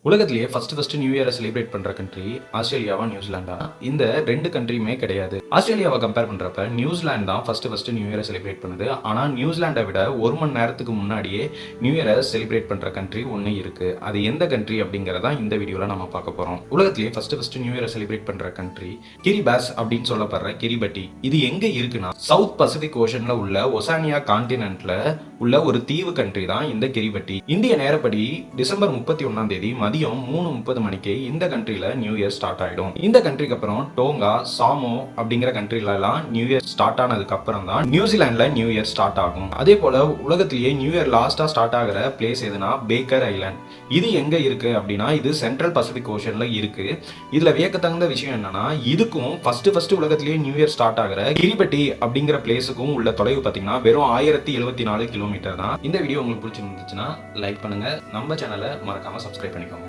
உலகத்திலேயே first new இயரை celebrate பண்ற country ஆஸ்திரேலியாவா நியூசிலாண்டா? இந்த ரெண்டு கண்ட்ரியுமே கிடையாது. ஆஸ்திரேலியாவை கம்பேர் பண்றப்ப நியூசிலாந்து தான் ஃபர்ஸ்ட் நியூ இயரை செலிப்ரேட் பண்ணுது. ஆனா நியூசிலாண்டை விட ஒரு மணி நேரத்துக்கு முன்னாடியே நியூ இயரை செலிப்ரேட் பண்ற கண்ட்ரி ஒன்று இருக்கு. அது எந்த கண்ட்ரி அப்படிங்கறத இந்த வீடியோல நம்ம பார்க்க போறோம். உலகத்திலேயே ஃபர்ஸ்ட் நியூ இயரை செலிப்ரேட் பண்ற கண்ட்ரி கிரிபாஸ் அப்படின்னு சொல்லப்படுற கிரிபட்டி. இது எங்க இருக்குன்னா சவுத் பசிபிக் ஓஷன்ல உள்ள ஒசானியா கான்டினென்ட்ல உள்ள ஒரு தீவு கண்ட்ரி தான் இந்த கிரிபட்டி. இந்திய நேரப்படி டிசம்பர் 31ஆம் தேதி மதியம் 3:30 மணிக்கு இந்த கண்ட்ரில நியூ இயர் ஸ்டார்ட் ஆயிடும். இந்த கண்ட்ரிக்கு அப்புறம் டோங்கா, சாமோ அப்படிங்கிற கண்ட்ரில எல்லாம் நியூ இயர் ஸ்டார்ட் ஆனதுக்கு அப்புறம் தான் நியூசிலாந்துல நியூ இயர் ஸ்டார்ட் ஆகும். அதே போல உலகத்திலேயே நியூ இயர் லாஸ்டா ஸ்டார்ட் ஆகிற பிளேஸ் எதுனா பேக்கர் ஐலாண்ட். இது எங்க இருக்கு அப்படின்னா இது சென்ட்ரல் பசிபிக் ஓஷன்ல இருக்கு. இதுல வியக்கத்தகுந்த விஷயம் என்னன்னா இதுக்கும் ஃபர்ஸ்ட் உலகத்திலேயே நியூ இயர் ஸ்டார்ட் ஆகிற கிரிபட்டி அப்படிங்கிற பிளேஸுக்கும் உள்ள தொலைவு பாத்தீங்கன்னா வெறும் 1074 கிலோமீட்டர் தான். இந்த வீடியோ உங்களுக்கு பிடிச்சிருந்துச்சுன்னா லைக் பண்ணுங்க, நம்ம சேனலை மறக்காம சப்ஸ்கிரைப் பண்ணிக்கோங்க.